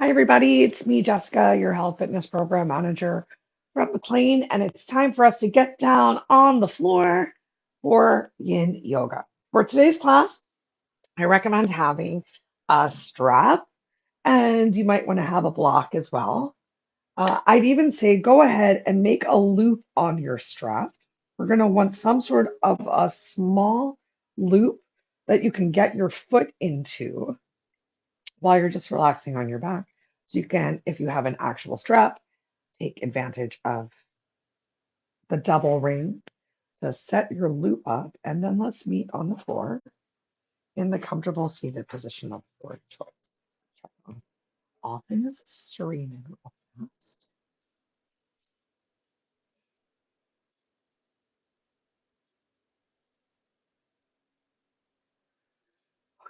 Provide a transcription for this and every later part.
Hi, everybody. It's me, Jessica, your health fitness program manager from McLean, and it's time for us to get down on the floor for yin yoga. For today's class, I recommend having a strap, and you might want to have a block as well. I'd even say go ahead and make a loop on your strap. We're going to want some sort of a small loop that you can get your foot into while you're just relaxing on your back. So you can, if you have an actual strap, take advantage of the double ring to set your loop up, and then let's meet on the floor in the comfortable seated position of your choice. Check on all things serene and relaxed.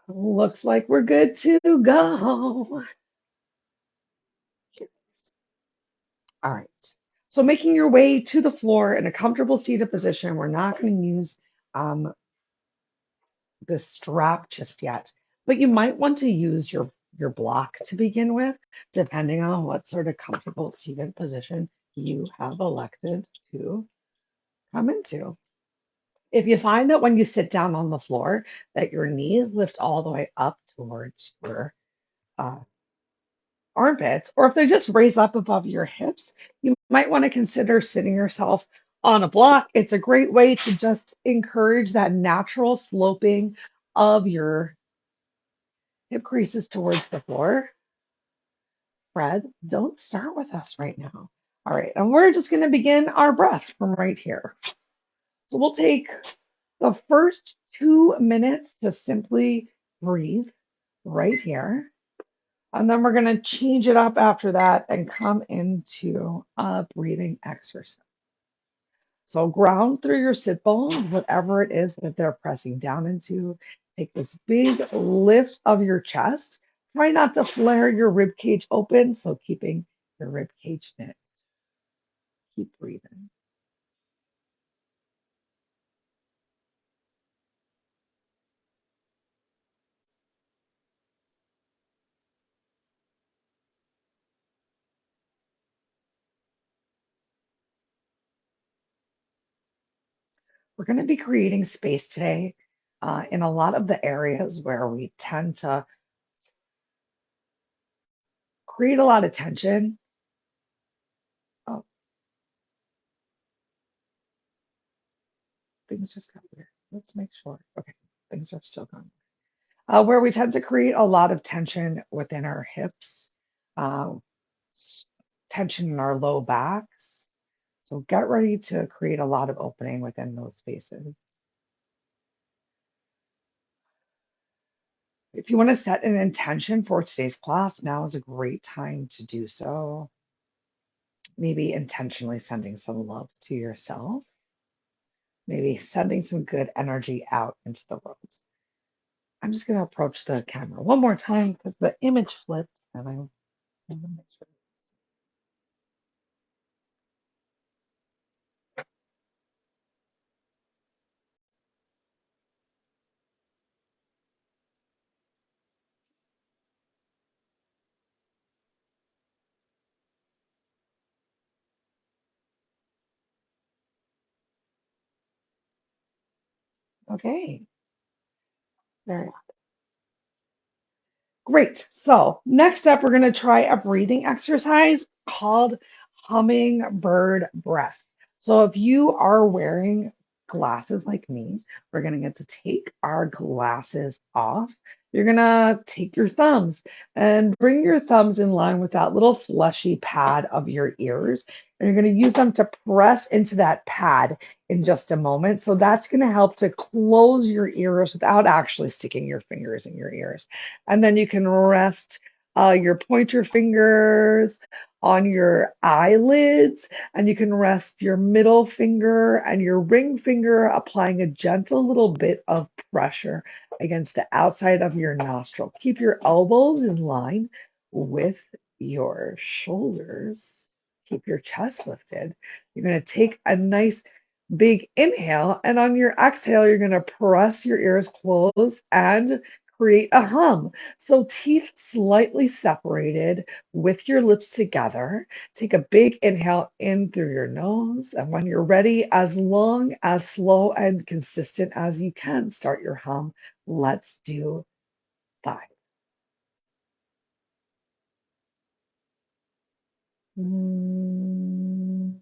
Looks like we're good to go. All right. So making your way to the floor in a comfortable seated position, we're not going to use um, the strap just yet, but you might want to use your block to begin with, depending on what sort of comfortable seated position you have elected to come into. If you find that when you sit down on the floor that your knees lift all the way up towards your uh, armpits, or if they just raise up above your hips, you might want to consider sitting yourself on a block. It's a great way to just encourage that natural sloping of your hip creases towards the floor. Fred, don't start with us right now. All right, and we're just going to begin our breath from right here. So we'll take the first 2 minutes to simply breathe right here. And then we're going to change it up after that and come into a breathing exercise. So ground through your sit bone, whatever it is that they're pressing down into. Take this big lift of your chest. Try not to flare your rib cage open, so keeping your rib cage knit. Keep breathing. We're going to be creating space today in a lot of the areas where we tend to create a lot of tension. Oh, things just got weird. Let's make sure. Okay, things are still going. Where we tend to create a lot of tension within our hips, uh, tension in our low backs. So get ready to create a lot of opening within those spaces. If you want to set an intention for today's class, now is a great time to do so. Maybe intentionally sending some love to yourself, maybe sending some good energy out into the world. I'm just going to approach the camera one more time because the image flipped and I want to make sure. Okay, very great. So next up, we're going to try a breathing exercise called hummingbird breath. So if you are wearing glasses like me, we're going to get to take our glasses off. You're going to take your thumbs and bring your thumbs in line with that little fleshy pad of your ears. And you're going to use them to press into that pad in just a moment. So that's going to help to close your ears without actually sticking your fingers in your ears. And then you can rest your pointer fingers on your eyelids, and you can rest your middle finger and your ring finger, applying a gentle little bit of pressure against the outside of your nostril. Keep your elbows in line with your shoulders. Keep your chest lifted. You're going to take a nice big inhale, and on your exhale, you're going to press your ears closed and Create a hum. So teeth slightly separated with your lips together. Take a big inhale in through your nose. And when you're ready, as long, as slow and consistent as you can, start your hum. Let's do 5. Mm,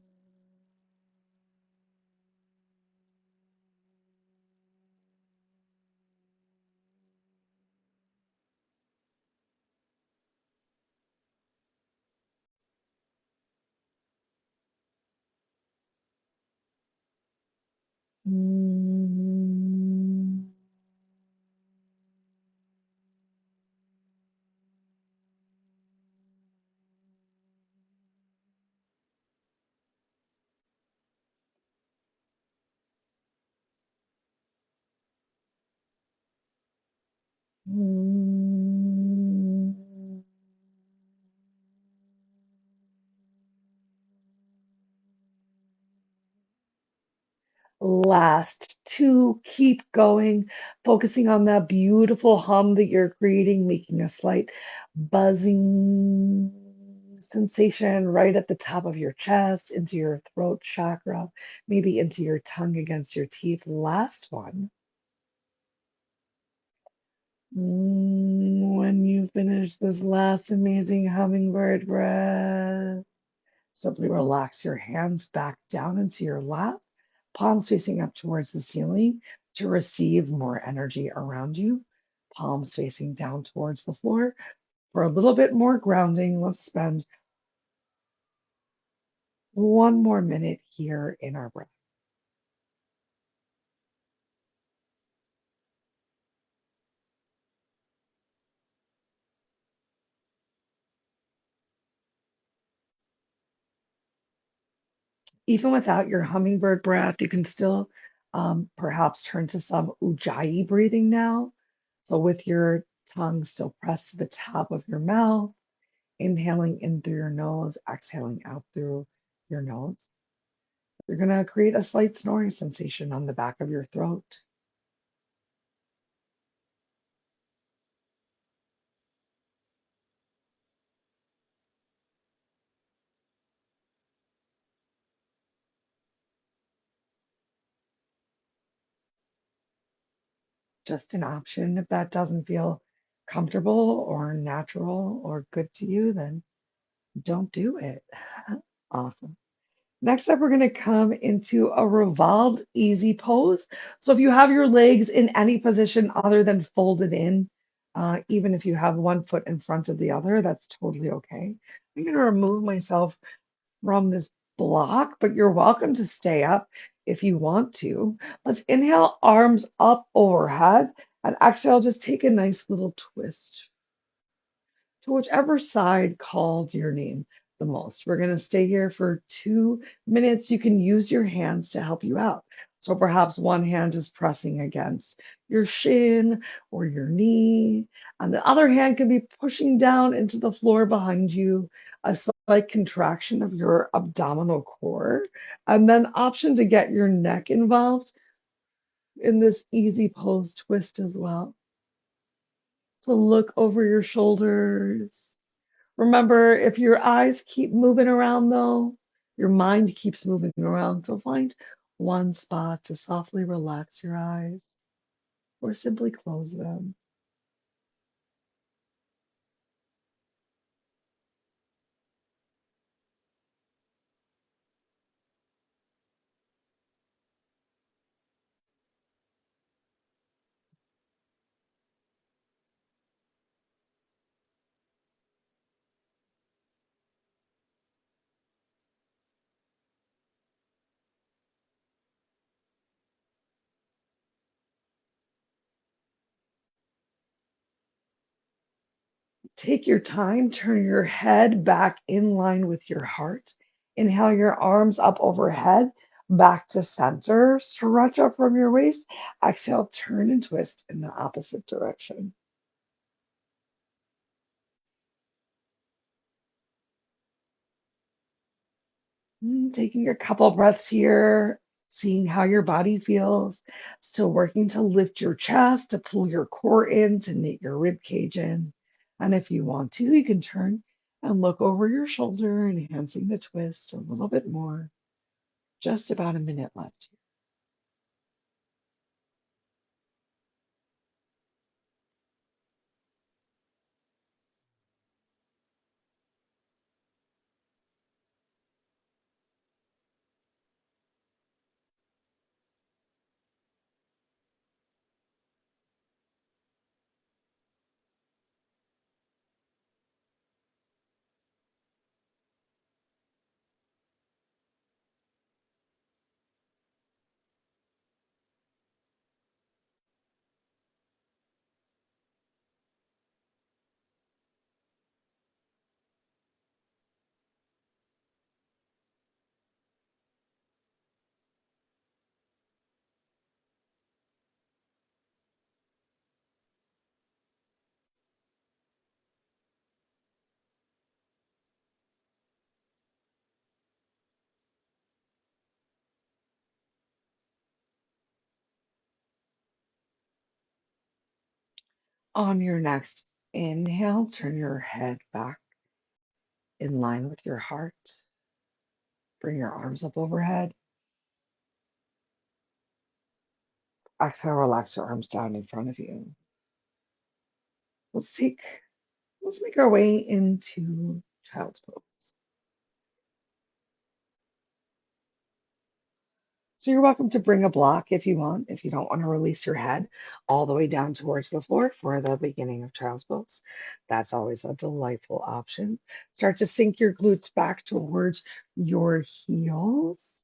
mm. Mm. Last 2, keep going, focusing on that beautiful hum that you're creating, making a slight buzzing sensation right at the top of your chest, into your throat chakra, maybe into your tongue against your teeth. Last one. When you finish this last amazing hummingbird breath, simply relax your hands back down into your lap, palms facing up towards the ceiling to receive more energy around you, palms facing down towards the floor. For a little bit more grounding, let's spend 1 more minute here in our breath. Even without your hummingbird breath, you can still perhaps turn to some ujjayi breathing now. So, with your tongue still pressed to the top of your mouth, inhaling in through your nose, exhaling out through your nose. You're going to create a slight snoring sensation on the back of your throat. Just an option. If that doesn't feel comfortable or natural or good to you, then don't do it. Awesome. Next up, we're going to come into a revolved easy pose. So if you have your legs in any position other than folded in, even if you have one foot in front of the other, that's totally okay. I'm going to remove myself from this block, but you're welcome to stay up if you want to. Let's inhale, arms up overhead, and exhale, just take a nice little twist to whichever side called your name the most. We're going to stay here for 2 minutes. You can use your hands to help you out. So perhaps one hand is pressing against your shin or your knee, and the other hand can be pushing down into the floor behind you, a slight contraction of your abdominal core, and then option to get your neck involved in this easy pose twist as well. So look over your shoulders. Remember, if your eyes keep moving around, though, your mind keeps moving around. So find one spot to softly relax your eyes or simply close them. Take your time, turn your head back in line with your heart. Inhale your arms up overhead, back to center. Stretch up from your waist. Exhale, turn and twist in the opposite direction. Taking a couple breaths here, seeing how your body feels, still working to lift your chest, to pull your core in, to knit your rib cage in. And if you want to, you can turn and look over your shoulder, enhancing the twist a little bit more. Just about a minute left. On your next inhale, turn your head back in line with your heart. Bring your arms up overhead. Exhale, relax your arms down in front of you. Let's take, let's make our way into child's pose. So you're welcome to bring a block if you want, if you don't want to release your head all the way down towards the floor for the beginning of child's pose. That's always a delightful option. Start to sink your glutes back towards your heels.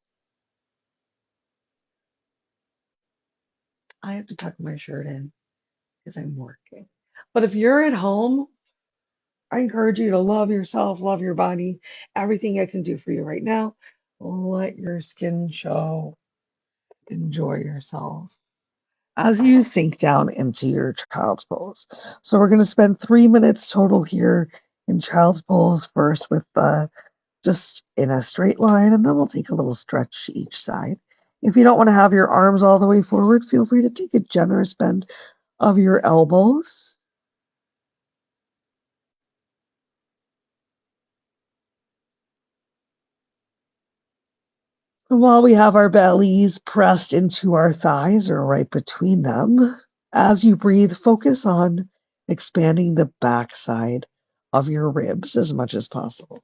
I have to tuck my shirt in because I'm working. But if you're at home, I encourage you to love yourself, love your body, everything I can do for you right now. Let your skin show. Enjoy yourself as you sink down into your child's pose. So we're going to spend 3 minutes total here in child's pose, first with just in a straight line, and then we'll take a little stretch each side. If you don't want to have your arms all the way forward, feel free to take a generous bend of your elbows. And while we have our bellies pressed into our thighs or right between them, as you breathe, focus on expanding the backside of your ribs as much as possible.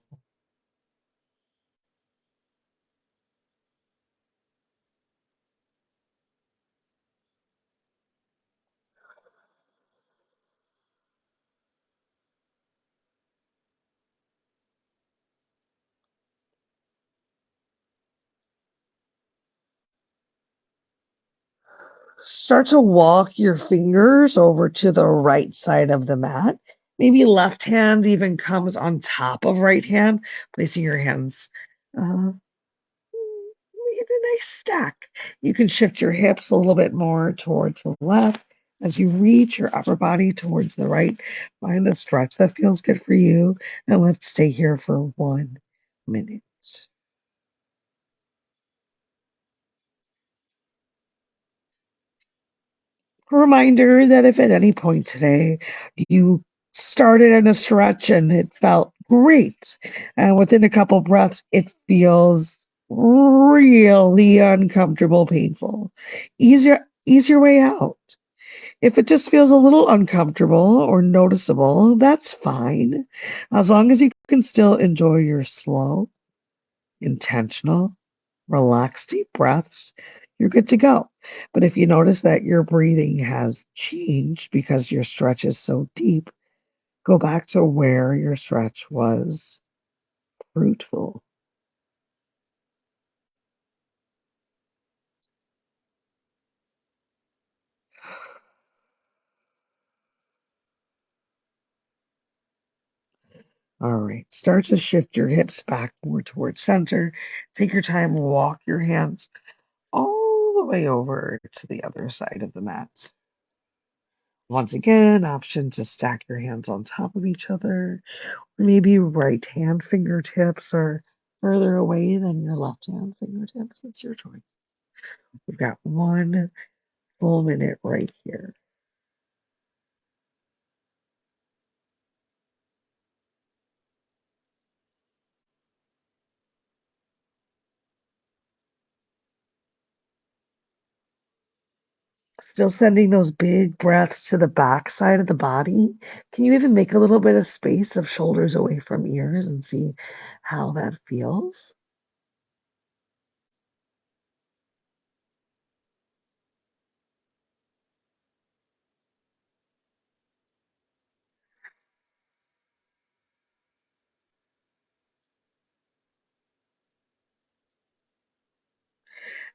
Start to walk your fingers over to the right side of the mat. Maybe left hand even comes on top of right hand, placing your hands in a nice stack. You can shift your hips a little bit more towards the left as you reach your upper body towards the right. Find a stretch that feels good for you, and let's stay here for 1 minute. A reminder that if at any point today you started in a stretch and it felt great, and within a couple breaths it feels really uncomfortable, painful, ease your way out. If it just feels a little uncomfortable or noticeable, that's fine. As long as you can still enjoy your slow, intentional, relaxed deep breaths, you're good to go. But if you notice that your breathing has changed because your stretch is so deep, go back to where your stretch was fruitful. All right, start to shift your hips back more towards center. Take your time, walk your hands all the way over to the other side of the mat. Once again, option to stack your hands on top of each other. Maybe right hand fingertips are further away than your left hand fingertips. It's your choice. We've got 1 full minute right here. Still sending those big breaths to the back side of the body. Can you even make a little bit of space of shoulders away from ears and see how that feels?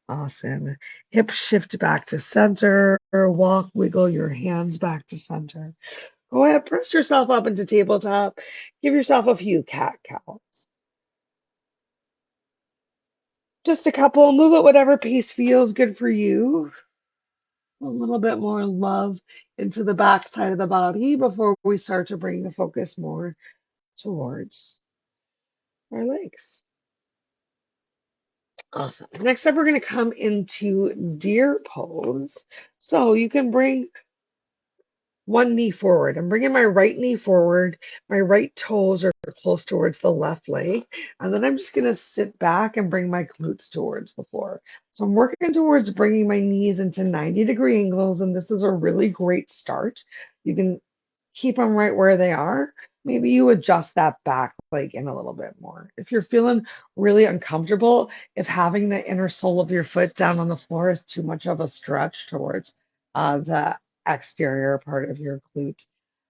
Awesome. Hips shift back to center. Walk, wiggle your hands back to center. Go ahead, press yourself up into tabletop. Give yourself a few cat cows. Just a couple. Move at whatever pace feels good for you. A little bit more love into the back side of the body before we start to bring the focus more towards our legs. Awesome. Next up, we're going to come into deer pose. So you can bring one knee forward. I'm bringing my right knee forward. My right toes are close towards the left leg. And then I'm just going to sit back and bring my glutes towards the floor. So I'm working towards bringing my knees into 90-degree angles. And this is a really great start. You can keep them right where they are. Maybe you adjust that back leg in a little bit more. If you're feeling really uncomfortable, if having the inner sole of your foot down on the floor is too much of a stretch towards the exterior part of your glute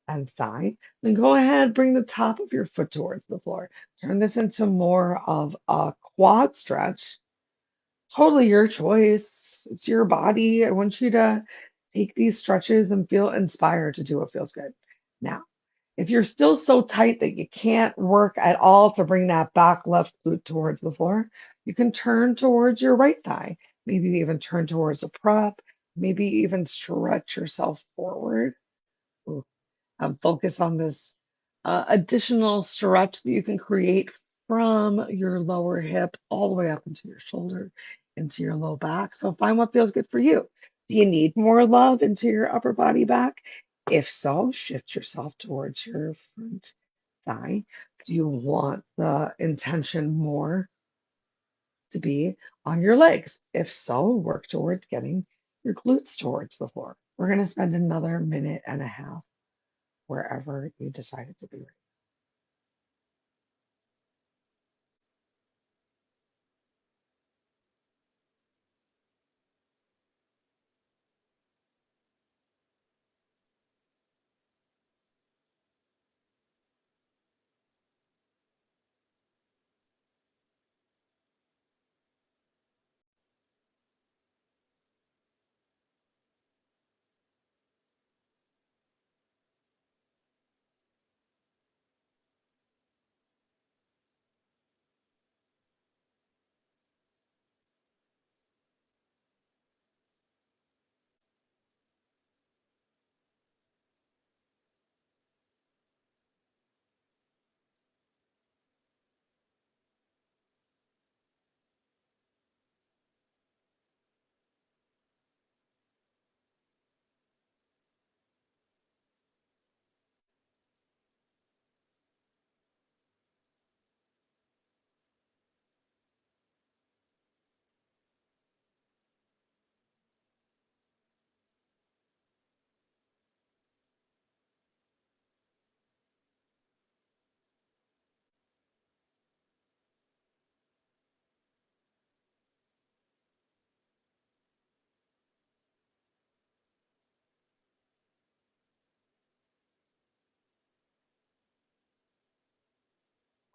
and thigh, then go ahead, bring the top of your foot towards the floor. Turn this into more of a quad stretch. Totally your choice. It's your body. I want you to take these stretches and feel inspired to do what feels good. Now, if you're still so tight that you can't work at all to bring that back left glute towards the floor, you can turn towards your right thigh. Maybe even turn towards a prep. Maybe even stretch yourself forward. Ooh, focus on this additional stretch that you can create from your lower hip all the way up into your shoulder, into your low back. So find what feels good for you. Do you need more love into your upper body back? If so, shift yourself towards your front thigh. Do you want the intention more to be on your legs? If so, work towards getting your glutes towards the floor. We're going to spend another minute and a half wherever you decided to be.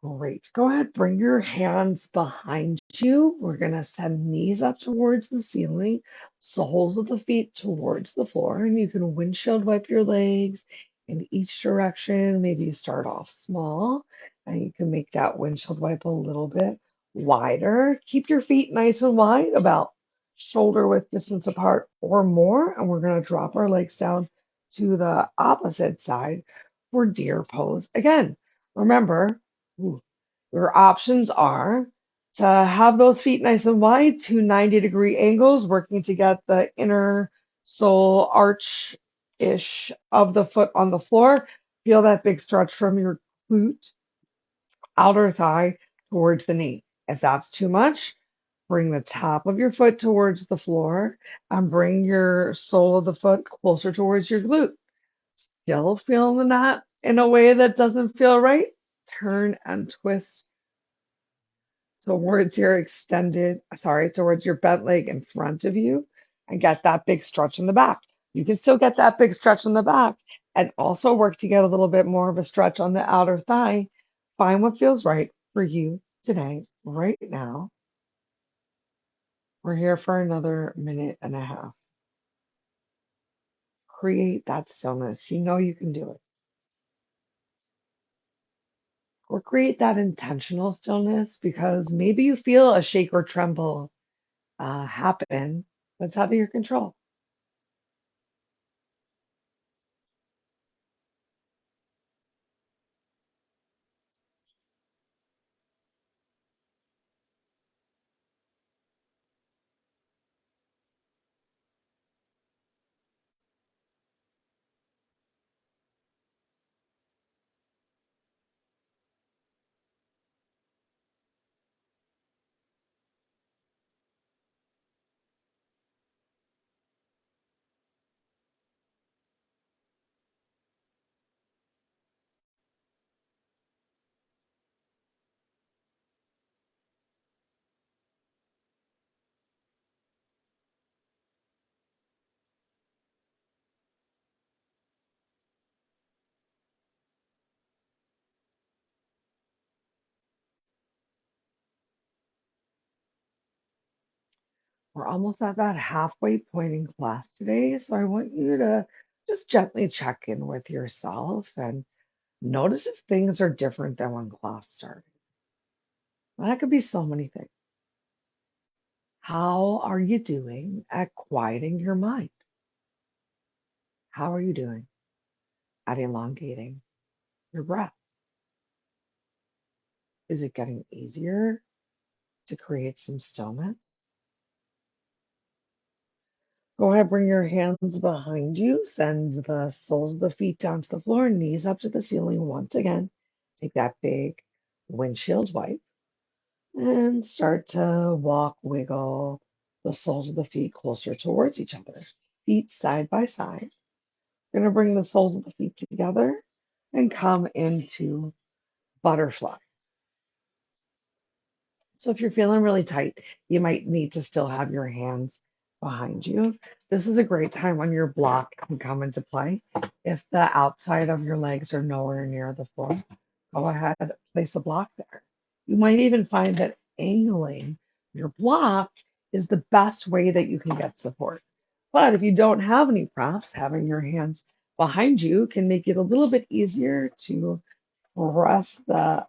Great. Go ahead, bring your hands behind you. We're going to send knees up towards the ceiling, soles of the feet towards the floor, and you can windshield wipe your legs in each direction. Maybe you start off small and you can make that windshield wipe a little bit wider. Keep your feet nice and wide, about shoulder width distance apart or more, and we're going to drop our legs down to the opposite side for deer pose. Again, remember, ooh, your options are To have those feet nice and wide, two 90-degree angles, working to get the inner sole arch-ish of the foot on the floor. Feel that big stretch from your glute, outer thigh towards the knee. If that's too much, bring the top of your foot towards the floor and bring your sole of the foot closer towards your glute. Still feeling that in a way that doesn't feel right? Turn and twist towards your bent leg in front of you and get that big stretch in the back. You can still get that big stretch in the back and also work to get a little bit more of a stretch on the outer thigh. Find what feels right for you today, right now. We're here for another minute and a half. Create that stillness. You know you can do it. Or create that intentional stillness because maybe you feel a shake or tremble happen that's out of your control. We're almost at that halfway point in class today, so I want you to just gently check in with yourself and notice if things are different than when class started. That could be so many things. How are you doing at quieting your mind? How are you doing at elongating your breath? Is it getting easier to create some stillness? Go ahead, bring your hands behind you. Send the soles of the feet down to the floor, knees up to the ceiling once again. Take that big windshield wipe and start to walk, wiggle the soles of the feet closer towards each other. Feet side by side. We're going to bring the soles of the feet together and come into butterfly. So if you're feeling really tight, you might need to still have your hands behind you. This is a great time when your block can come into play. If the outside of your legs are nowhere near the floor, go ahead, place a block there. You might even find that angling your block is the best way that you can get support. But if you don't have any props, having your hands behind you can make it a little bit easier to press the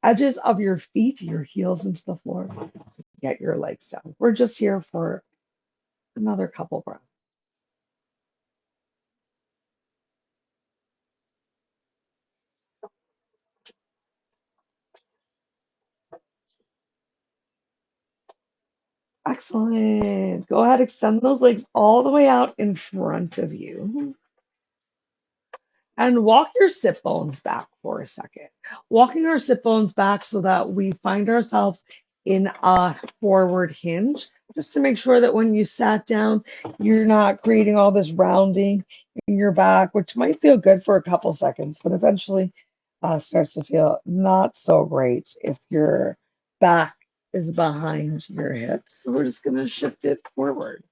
edges of your feet, your heels into the floor to get your legs down. We're just here for another couple breaths. Excellent. Go ahead, extend those legs all the way out in front of you. And walk your sit bones back for a second. Walking our sit bones back so that we find ourselves in a forward hinge, just to make sure that when you sat down, you're not creating all this rounding in your back, which might feel good for a couple seconds, but eventually starts to feel not so great if your back is behind your hips. So we're just going to shift it forward.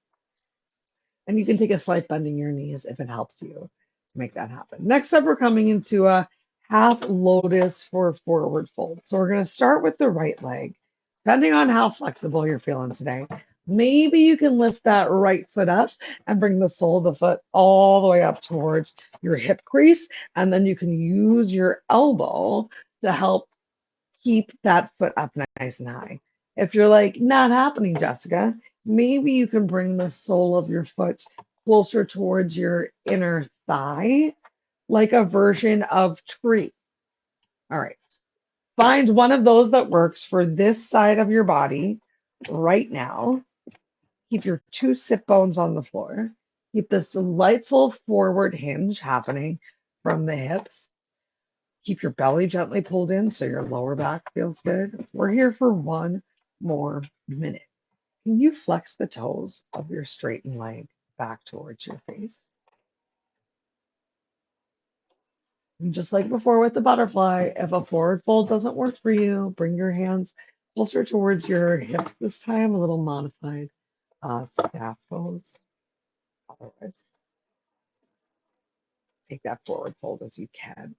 And you can take a slight bend in your knees if it helps you to make that happen. Next up, we're coming into a half lotus for forward fold. So we're going to start with the right leg. Depending on how flexible you're feeling today, maybe you can lift that right foot up and bring the sole of the foot all the way up towards your hip crease. And then you can use your elbow to help keep that foot up nice and high. If you're like, not happening, Jessica, maybe you can bring the sole of your foot closer towards your inner thigh, like a version of tree. All right. Find one of those that works for this side of your body right now. Keep your two sit bones on the floor. Keep this delightful forward hinge happening from the hips. Keep your belly gently pulled in so your lower back feels good. We're here for one more minute. Can you flex the toes of your straightened leg back towards your face? And just like before with the butterfly, if a forward fold doesn't work for you, bring your hands closer towards your hip this time, a little modified staff pose. Otherwise, take that forward fold as you can.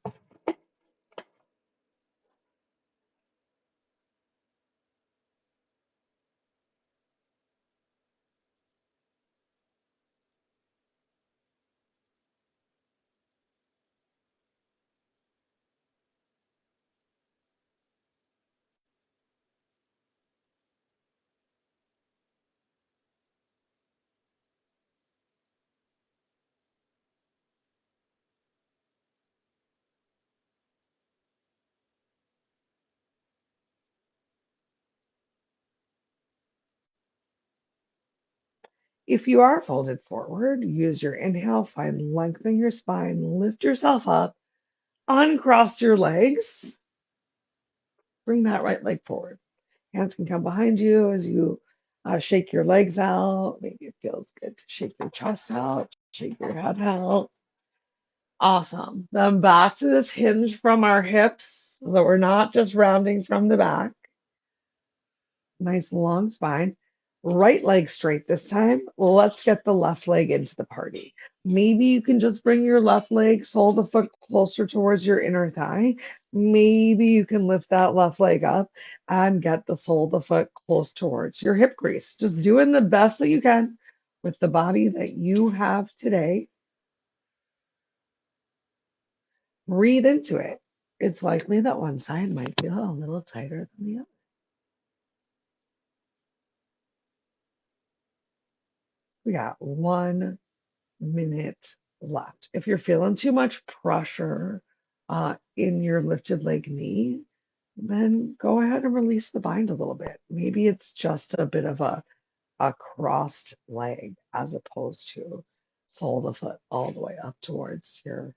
If you are folded forward, use your inhale, find length in your spine, lift yourself up, uncross your legs, bring that right leg forward. Hands can come behind you as you shake your legs out. Maybe it feels good to shake your chest out, shake your head out. Awesome. Then back to this hinge from our hips so that we're not just rounding from the back. Nice long spine. Right leg straight this time. Let's get the left leg into the party. Maybe you can just bring your left leg, sole the foot closer towards your inner thigh. Maybe you can lift that left leg up and get the sole of the foot close towards your hip crease. Just doing the best that you can with the body that you have today. Breathe into it. It's likely that one side might feel a little tighter than the other. We got 1 minute left. If you're feeling too much pressure in your lifted leg knee, then go ahead and release the bind a little bit. Maybe it's just a bit of a crossed leg as opposed to sole of the foot all the way up towards your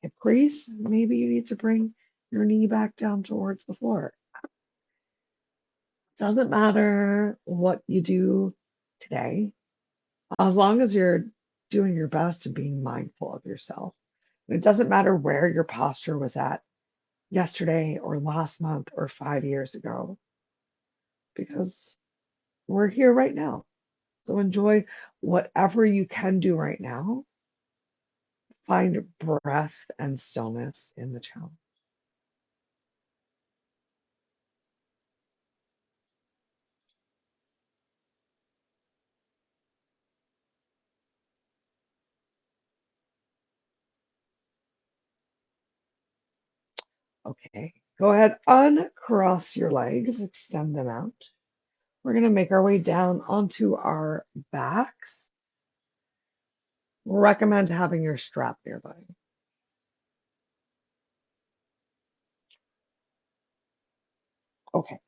hip crease. Maybe you need to bring your knee back down towards the floor. Doesn't matter what you do today, as long as you're doing your best and being mindful of yourself. And it doesn't matter where your posture was at yesterday or last month or 5 years ago, because we're here right now. So enjoy whatever you can do right now. Find breath and stillness in the challenge. Okay, go ahead, uncross your legs, extend them out. We're going to make our way down onto our backs. Recommend having your strap nearby. Okay,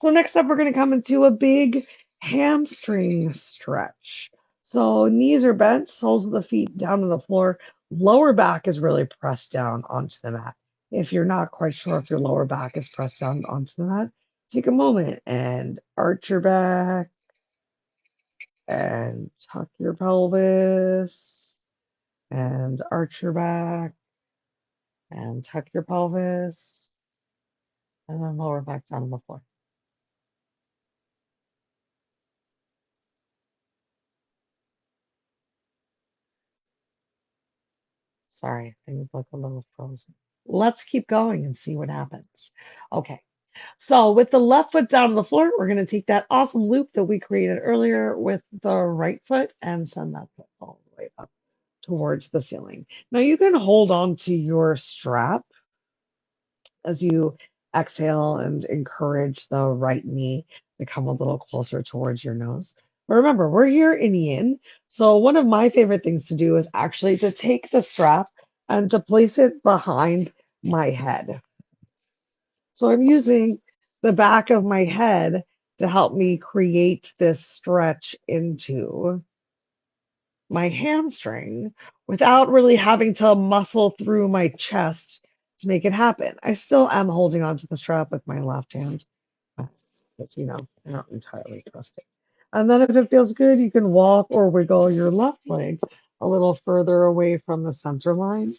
so next up, we're going to come into a big hamstring stretch. So knees are bent, soles of the feet down to the floor. Lower back is really pressed down onto the mat. If you're not quite sure if your lower back is pressed down onto the mat, take a moment and arch your back and tuck your pelvis and arch your back and tuck your pelvis and then lower back down on the floor. Sorry, things look a little frozen. Let's keep going and see what happens. Okay, so with the left foot down on the floor, we're going to take that awesome loop that we created earlier with the right foot and send that foot all the way up towards the ceiling. Now you can hold on to your strap as you exhale and encourage the right knee to come a little closer towards your nose. But remember, we're here in yin. So one of my favorite things to do is actually to take the strap and to place it behind my head. So I'm using the back of my head to help me create this stretch into my hamstring without really having to muscle through my chest to make it happen. I still am holding onto the strap with my left hand, but I don't entirely trust it. And then if it feels good, you can walk or wiggle your left leg a little further away from the center line.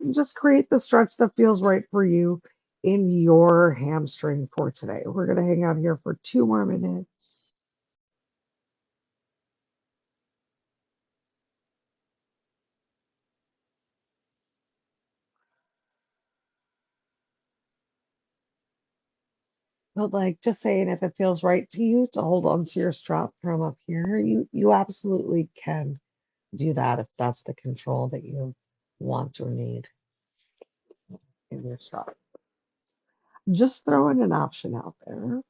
And just create the stretch that feels right for you in your hamstring for today. We're going to hang out here for 2 more minutes. But like just saying if it feels right to you to hold on to your strap from up here, you absolutely can do that if that's the control that you want or need in your strap. Just throwing an option out there.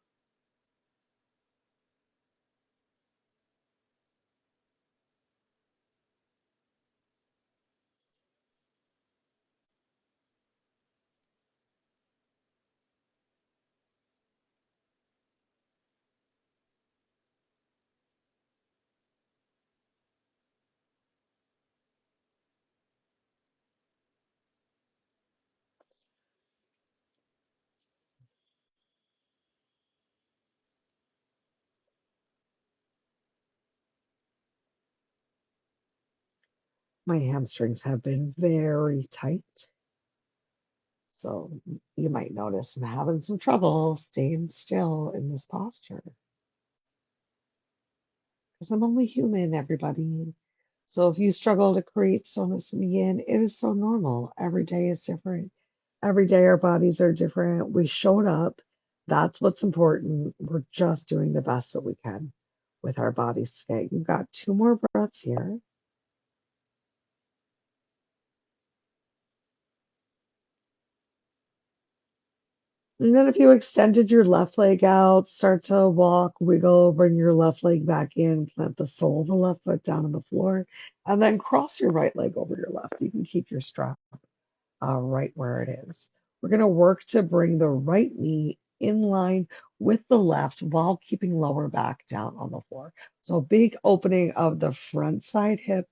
My hamstrings have been very tight, so you might notice I'm having some trouble staying still in this posture because I'm only human, everybody. So if you struggle to create stillness in the yin, it is so normal. Every day is different. Every day our bodies are different. We showed up. That's what's important. We're just doing the best that we can with our bodies today. You've got 2 more breaths here. And then if you extended your left leg out, start to walk, wiggle, bring your left leg back in, plant the sole of the left foot down on the floor, and then cross your right leg over your left. You can keep your strap right where it is. We're going to work to bring the right knee in line with the left while keeping lower back down on the floor. So a big opening of the front side hip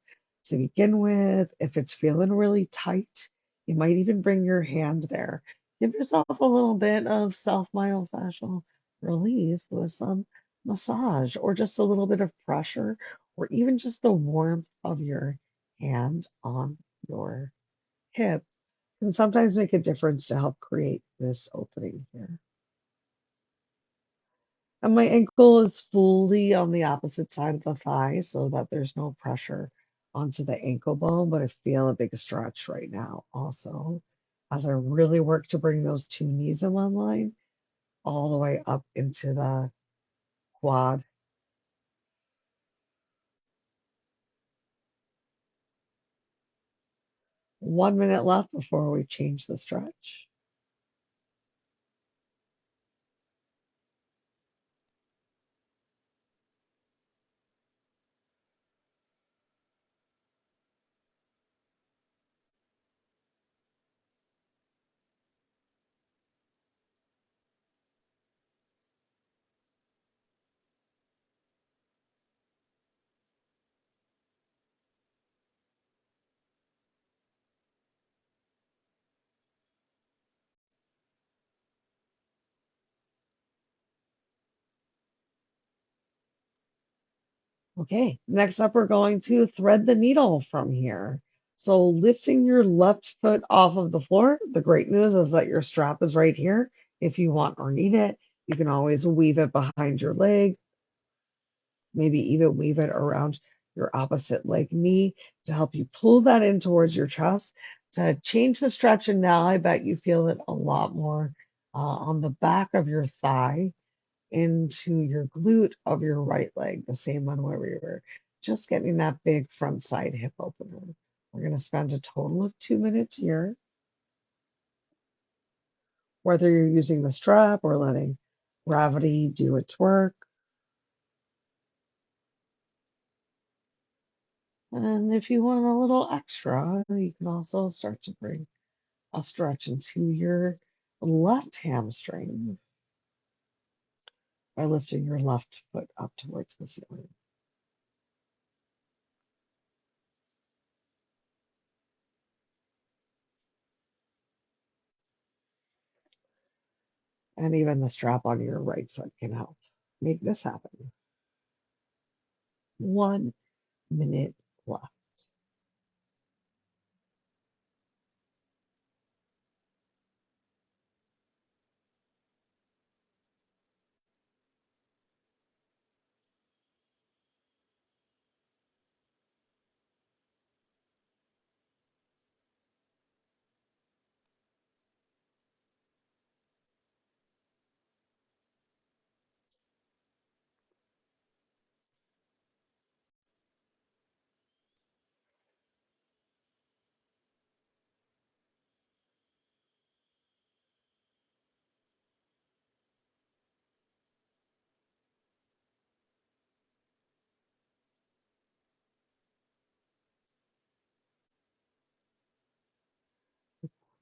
to begin with. If it's feeling really tight, you might even bring your hand there. Give yourself a little bit of self-myofascial release with some massage or just a little bit of pressure or even just the warmth of your hand on your hip can sometimes make a difference to help create this opening here. And my ankle is fully on the opposite side of the thigh so that there's no pressure onto the ankle bone, but I feel a big stretch right now also as I really work to bring those 2 knees in one line all the way up into the quad. 1 minute left before we change the stretch. Okay, next up, we're going to thread the needle from here. So lifting your left foot off of the floor. The great news is that your strap is right here. If you want or need it, you can always weave it behind your leg, maybe even weave it around your opposite leg knee to help you pull that in towards your chest to change the stretch. And now I bet you feel it a lot more on the back of your thigh into your glute of your right leg, the same one where we were just getting that big front side hip opener. We're going to spend a total of 2 minutes here, whether you're using the strap or letting gravity do its work. And if you want a little extra, you can also start to bring a stretch into your left hamstring by lifting your left foot up towards the ceiling. And even the strap on your right foot can help make this happen. 1 minute left.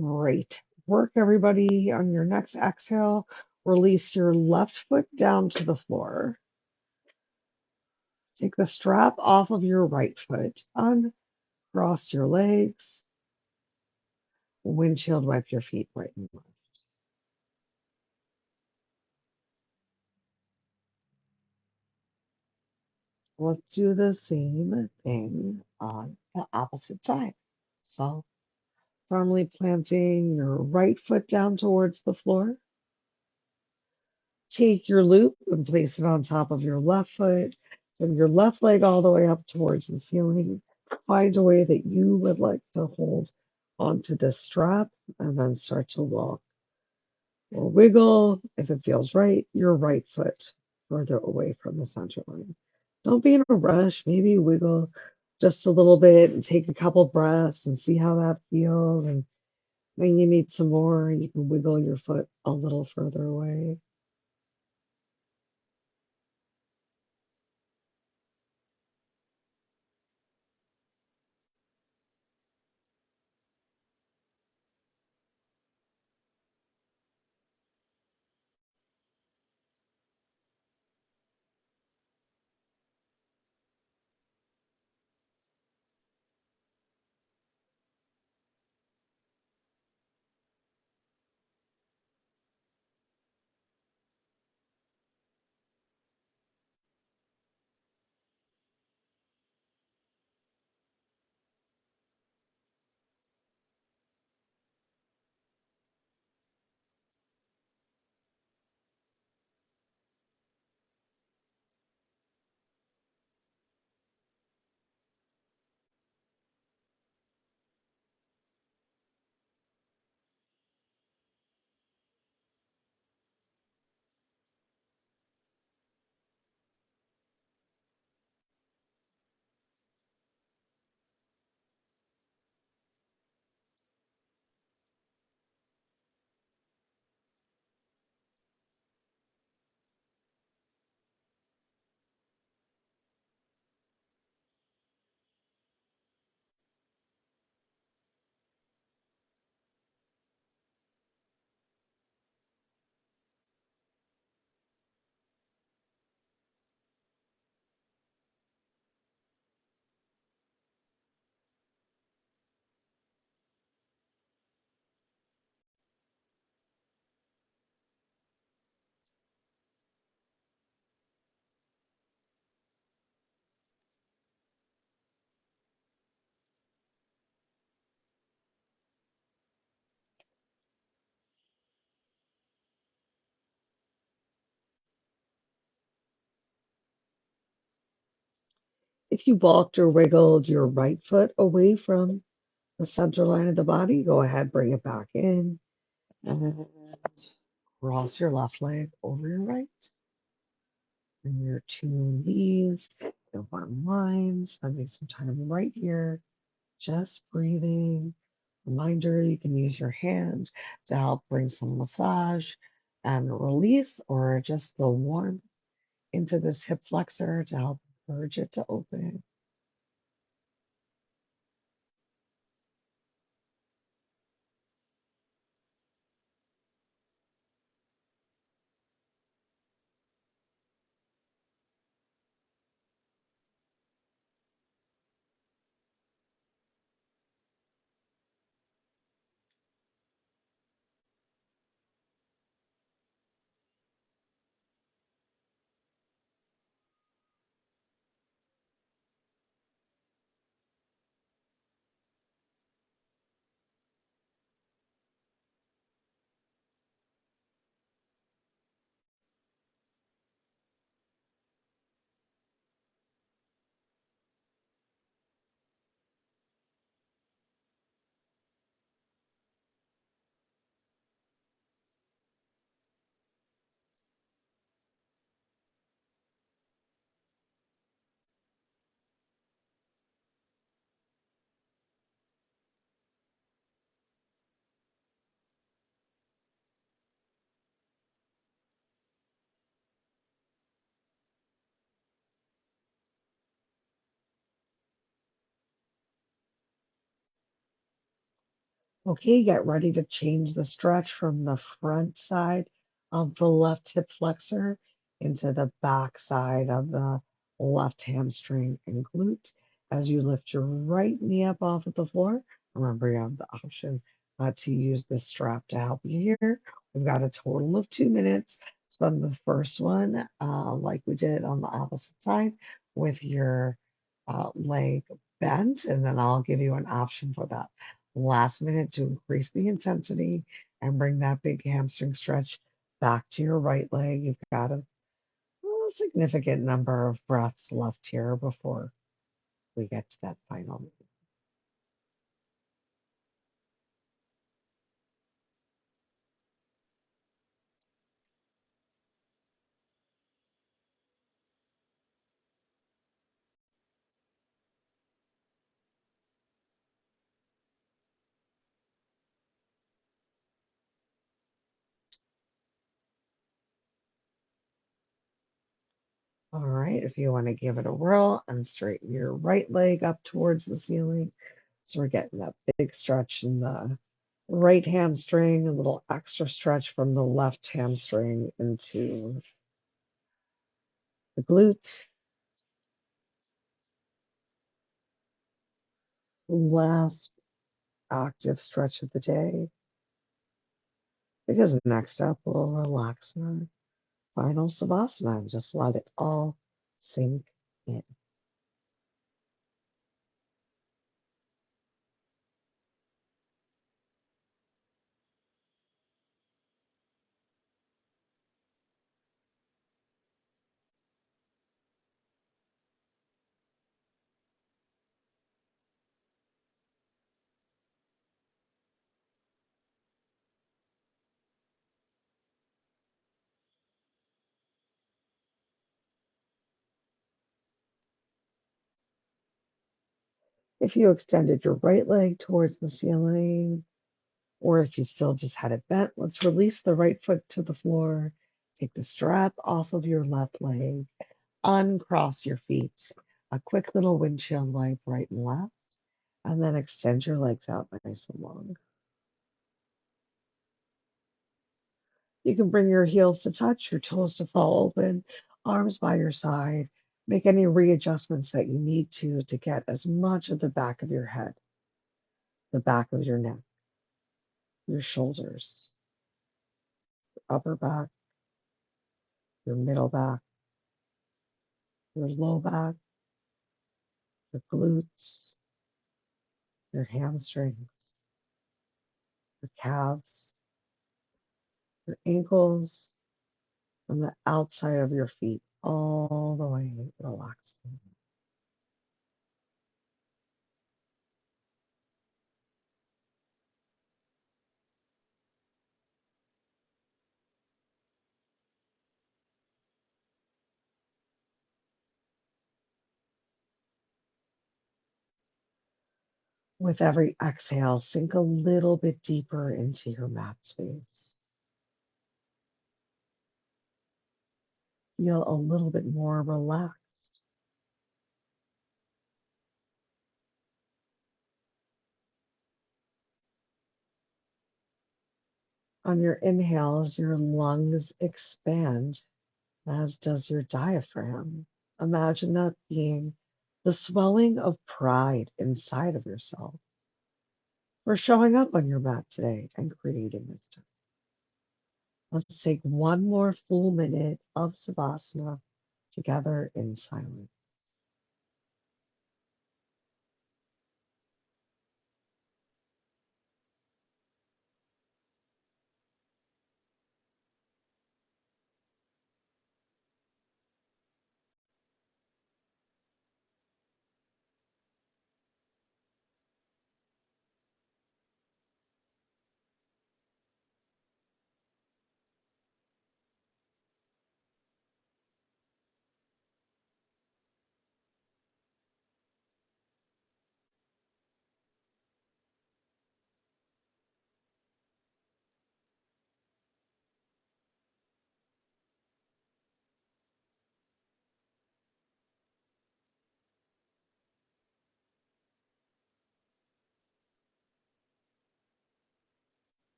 Great work, everybody. On your next exhale, release your left foot down to the floor. Take the strap off of your right foot. Uncross your legs. Windshield wipe your feet right and left. Let's do the same thing on the opposite side. So, firmly planting your right foot down towards the floor. Take your loop and place it on top of your left foot. Send your left leg all the way up towards the ceiling. Find a way that you would like to hold onto this strap and then start to walk or wiggle, if it feels right, your right foot further away from the center line. Don't be in a rush. Maybe wiggle just a little bit and take a couple breaths and see how that feels. And when you need some more, you can wiggle your foot a little further away. If you walked or wiggled your right foot away from the center line of the body, go ahead, bring it back in and cross your left leg over your right. And your two knees, the one line, spending some time right here, just breathing. Reminder, you can use your hand to help bring some massage and release, or just the warmth into this hip flexor to help encourage it to open. Okay, get ready to change the stretch from the front side of the left hip flexor into the back side of the left hamstring and glute as you lift your right knee up off of the floor. Remember, you have the option to use this strap to help you here. We've got a total of 2 minutes. Spend the first one like we did on the opposite side with your leg bent, and then I'll give you an option for that last minute to increase the intensity and bring that big hamstring stretch back to your right leg. You've got a significant number of breaths left here before we get to that final. All right, if you want to give it a whirl and straighten your right leg up towards the ceiling. So we're getting that big stretch in the right hamstring, a little extra stretch from the left hamstring into the glute. Last active stretch of the day. Because next up, we'll relax in our final savasana and just let it all sink in. If you extended your right leg towards the ceiling, or if you still just had it bent, let's release the right foot to the floor. Take the strap off of your left leg, uncross your feet, a quick little windshield wipe right and left, and then extend your legs out nice and long. You can bring your heels to touch, your toes to fall open, arms by your side. Make any readjustments that you need to get as much of the back of your head, the back of your neck, your shoulders, upper back, your middle back, your low back, your glutes, your hamstrings, your calves, your ankles, and the outside of your feet, all the way relaxed. With every exhale, sink a little bit deeper into your mat space. Feel a little bit more relaxed. On your inhales, your lungs expand, as does your diaphragm. Imagine that being the swelling of pride inside of yourself for showing up on your mat today and creating this time. Let's take one more full minute of Savasana together in silence.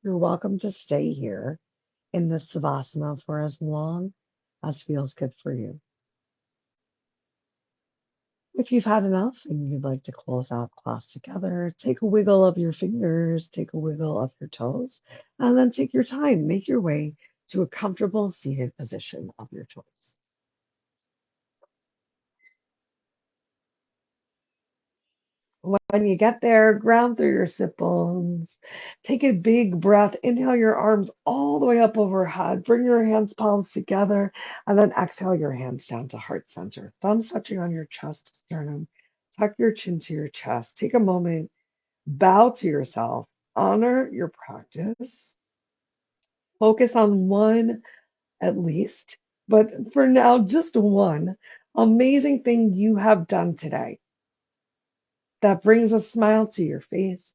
You're welcome to stay here in this Savasana for as long as feels good for you. If you've had enough and you'd like to close out class together, take a wiggle of your fingers, take a wiggle of your toes, and then take your time. Make your way to a comfortable seated position of your choice. When you get there, ground through your sit bones. Take a big breath. Inhale your arms all the way up overhead. Bring your hands, palms together, and then exhale your hands down to heart center. Thumbs touching on your chest, sternum. Tuck your chin to your chest. Take a moment, bow to yourself, honor your practice. Focus on one at least, but for now, just one amazing thing you have done today that brings a smile to your face,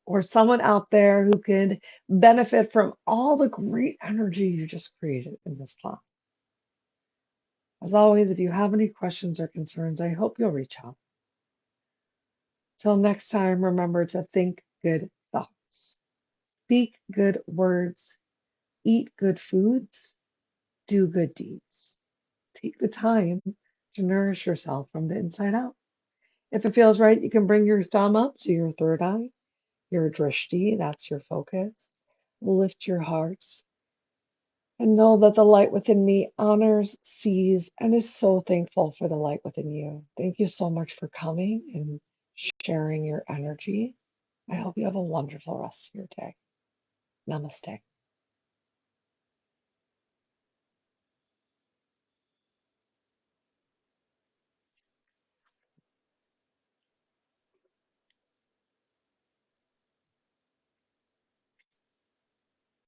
or someone out there who could benefit from all the great energy you just created in this class. As always, if you have any questions or concerns, I hope you'll reach out. Till next time, remember to think good thoughts, speak good words, eat good foods, do good deeds. Take the time to nourish yourself from the inside out. If it feels right, you can bring your thumb up to your third eye, your drishti, that's your focus. Lift your heart and know that the light within me honors, sees, and is so thankful for the light within you. Thank you so much for coming and sharing your energy. I hope you have a wonderful rest of your day. Namaste.